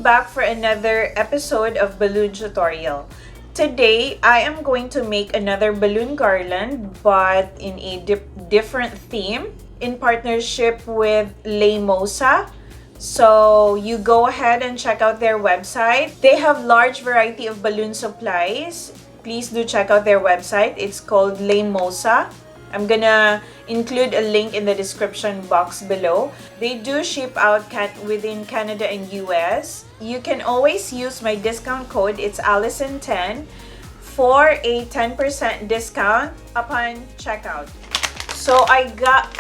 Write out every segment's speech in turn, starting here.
Welcome back for another episode of Balloon Tutorial. Today, I am going to make another balloon garland but in a different theme in partnership with Laymosa. So you go ahead and check out their website. They have large variety of balloon supplies. Please do check out their website. It's called Laymosa. I'm gonna include a link in the description box below. They do ship out within Canada and US. You can always use my discount code. It's Alyson10 for a 10% discount upon checkout. So I got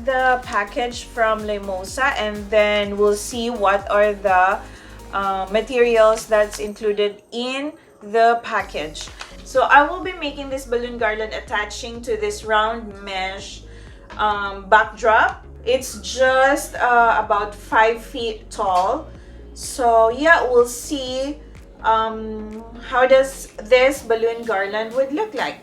the package from Laymosa, and then we'll see what are the materials that's included in the package. So I will be making this balloon garland attaching to this round mesh backdrop. It's just about 5 feet tall. So yeah, we'll see how does this balloon garland would look like.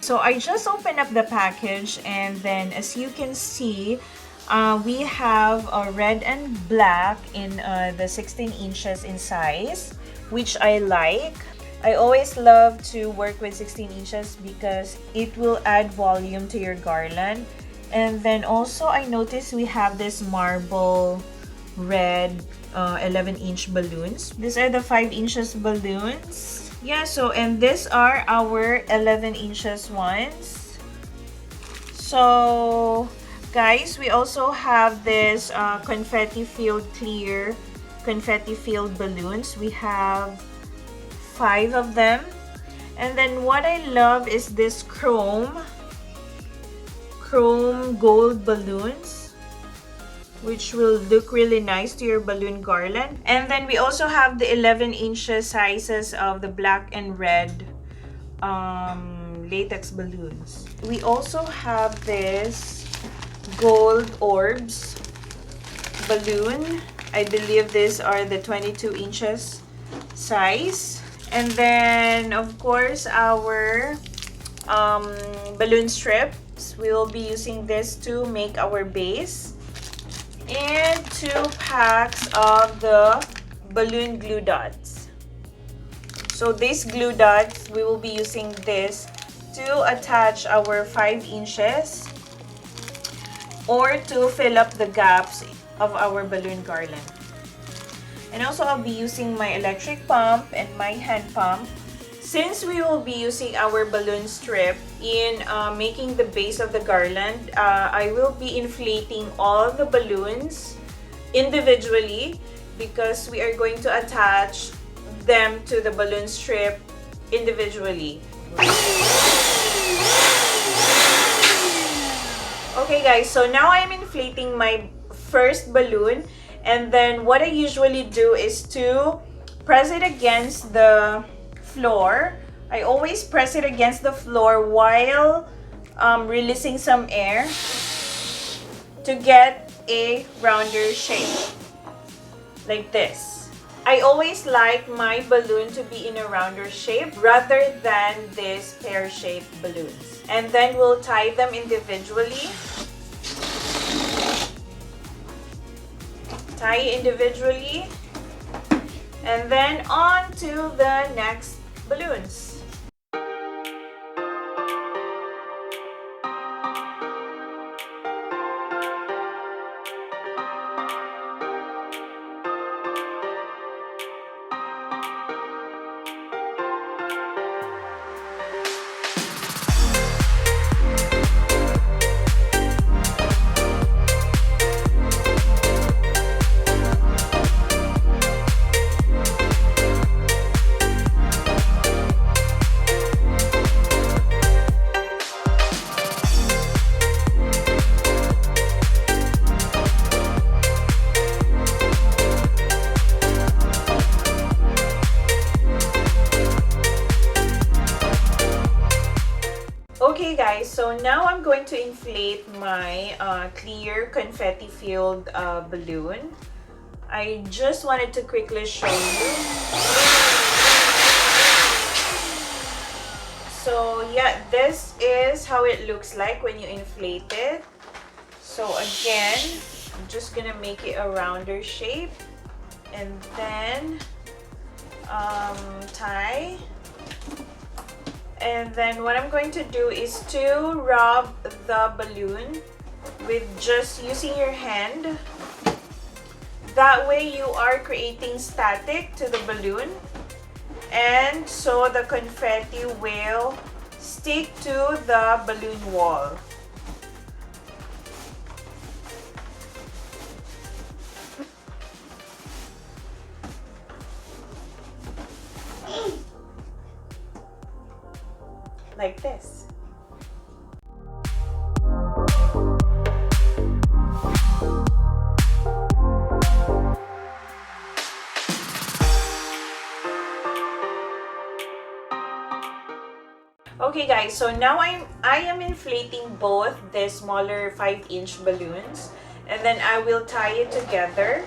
So I just opened up the package, and then as you can see, we have red and black in the 16 inches in size, which I like. I always love to work with 16 inches because it will add volume to your garland. And then also I noticed we have this marble red 11-inch balloons. These are the 5 inches balloons. Yeah, so and these are our 11 inches ones. So guys, we also have this confetti filled clear confetti filled balloons. We have 5 of them. And then what I love is this chrome gold balloons, which will look really nice to your balloon garland. And then we also have the 11 inches sizes of the black and red latex balloons. We also have this gold Orbz balloon. I believe these are the 22 inches size. And then of course our balloon strips. We will be using this to make our base. And 2 packs of the balloon glue dots. So these glue dots, we will be using this to attach our 5 inches or to fill up the gaps of our balloon garland. And also I'll be using my electric pump and my hand pump. Since we will be using our balloon strip in making the base of the garland, I will be inflating all the balloons individually because we are going to attach them to the balloon strip individually. Okay guys, so now I'm inflating my first balloon, and then what I usually do is to press it against the floor. I always press it against the floor while releasing some air to get a rounder shape like this. I always like my balloon to be in a rounder shape rather than these pear-shaped balloons. And then we'll tie them individually. Tie individually. And then on to the next balloons. Okay guys, so now I'm going to inflate my clear confetti filled balloon. I just wanted to quickly show you. So yeah, this is how it looks like when you inflate it. So again, I'm just gonna make it a rounder shape and then tie. And then what I'm going to do is to rub the balloon with just using your hand. That way you are creating static to the balloon, and so the confetti will stick to the balloon wall. Like this. Okay guys, so now I am inflating both the smaller 5-inch balloons, and then I will tie it together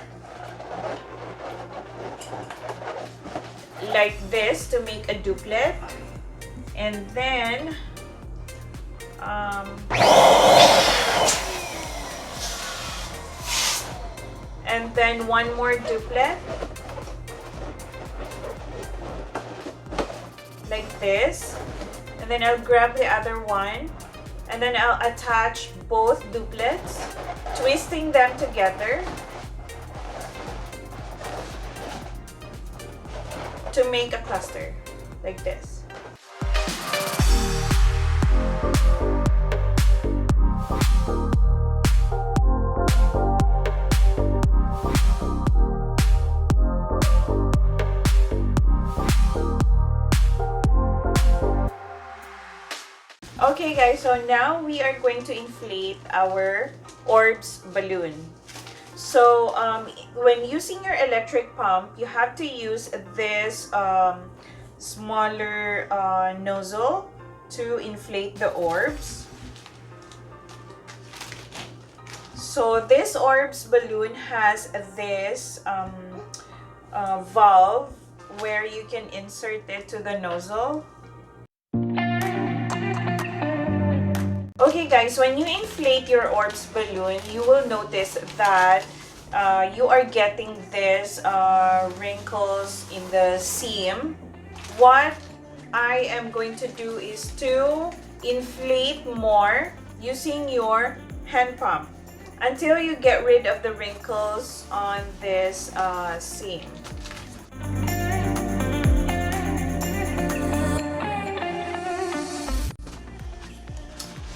like this to make a duplet. And then one more duplet like this, and then I'll grab the other one and then I'll attach both duplets, twisting them together to make a cluster like this. Okay guys, so now we are going to inflate our Orbz balloon. So when using your electric pump, you have to use this smaller nozzle to inflate the Orbz. So this Orbz balloon has this valve where you can insert it to the nozzle. Okay guys, when you inflate your Orbz balloon, you will notice that you are getting this wrinkles in the seam. What I am going to do is to inflate more using your hand pump until you get rid of the wrinkles on this seam.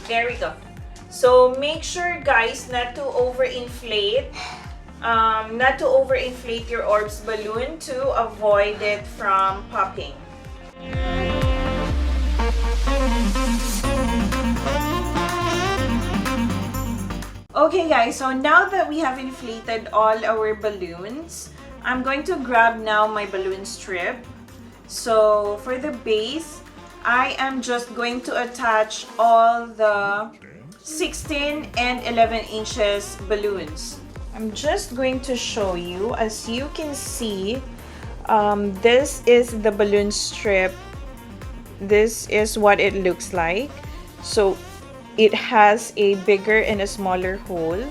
There we go. So make sure guys not to overinflate your Orbz balloon to avoid it from popping. Okay guys, so now that we have inflated all our balloons, I'm going to grab now my balloon strip. So for the base, I am just going to attach all the 16 and 11 inches balloons. I'm just going to show you. As you can see, this is the balloon strip. This is what it looks like. So it has a bigger and a smaller hole.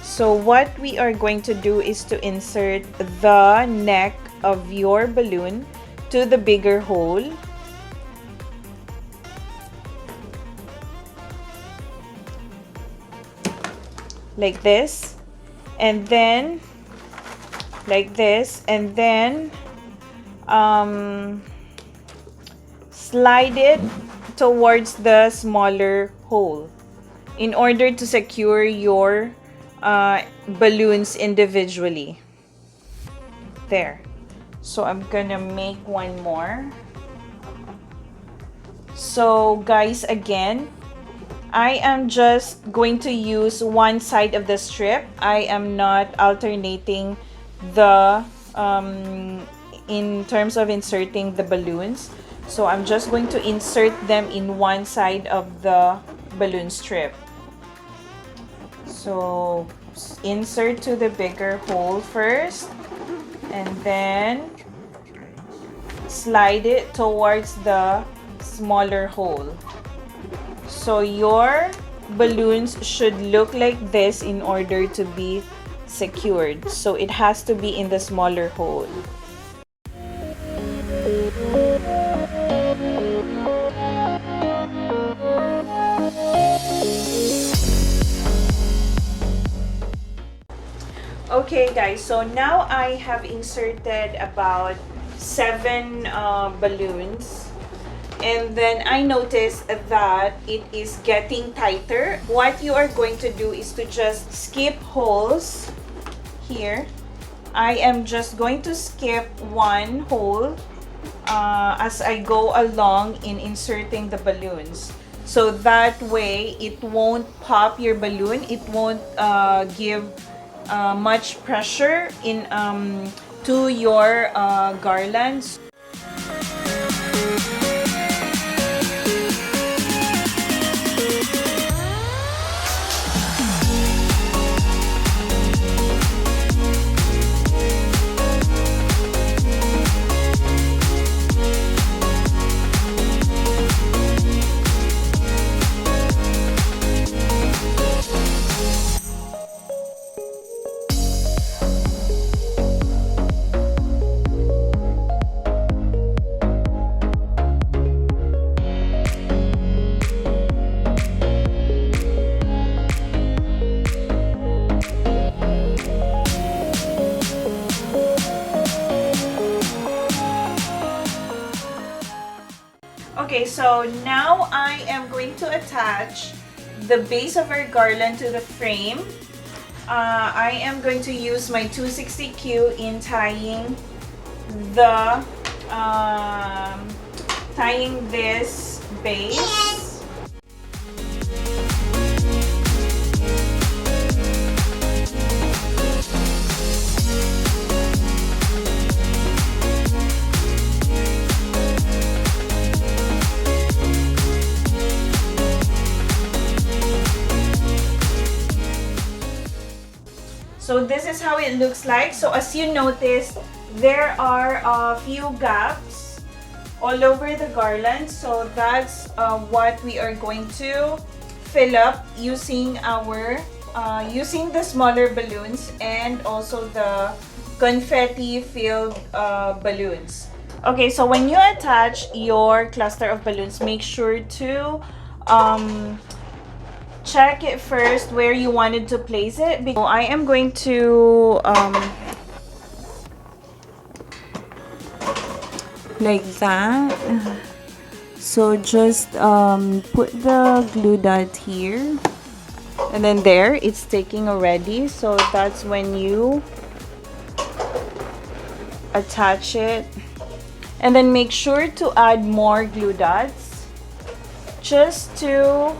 So what we are going to do is to insert the neck of your balloon to the bigger hole. Like this, and then like this, and then slide it towards the smaller hole in order to secure your balloons individually. There. So I'm gonna make one more. So guys, again, I am just going to use one side of the strip. I am not alternating the in terms of inserting the balloons. So I'm just going to insert them in one side of the balloon strip. So insert to the bigger hole first, and then slide it towards the smaller hole. So your balloons should look like this in order to be secured. So it has to be in the smaller hole. Okay guys, so now I have inserted about 7 balloons, and then I noticed that it is getting tighter. What you are going to do is to just skip holes here. I am just going to skip one hole as I go along in inserting the balloons. So that way it won't pop your balloon, it won't give much pressure in to your garlands. Okay, so now I am going to attach the base of our garland to the frame. I am going to use my 260Q in tying the tying this base. So this is how it looks like. So as you notice, there are a few gaps all over the garland. So that's what we are going to fill up using our using the smaller balloons and also the confetti filled balloons. Okay, so when you attach your cluster of balloons, make sure to check it first where you wanted to place it. I am going to like that. So just put the glue dot here, and then there it's sticking already. So that's when you attach it, and then make sure to add more glue dots just to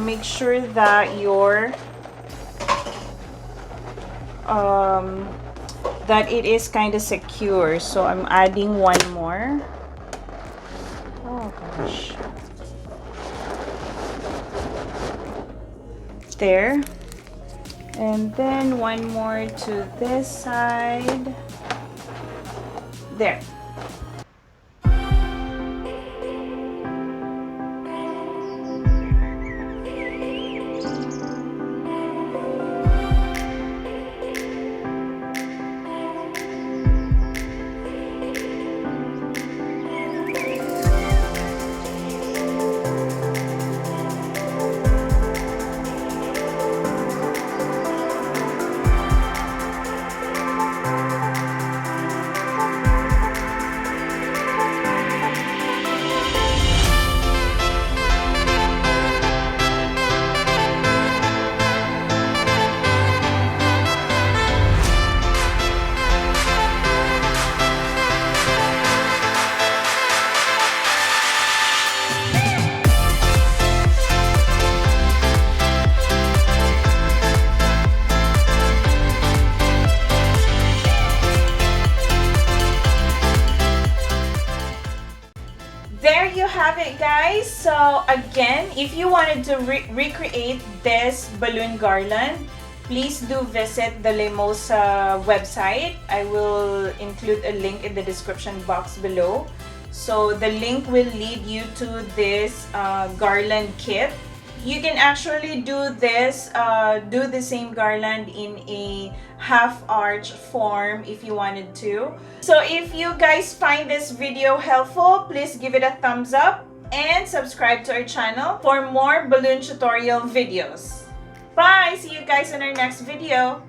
make sure that your that it is kind of secure. So I'm adding one more. Oh gosh. There. And then one more to this side. There. Have it, guys. So again, if you wanted to recreate this balloon garland, please do visit the Limosa website. I will include a link in the description box below. So the link will lead you to this garland kit. You can actually do this, do the same garland in a half arch form if you wanted to. So if you guys find this video helpful, please give it a thumbs up and subscribe to our channel for more balloon tutorial videos. Bye! See you guys in our next video.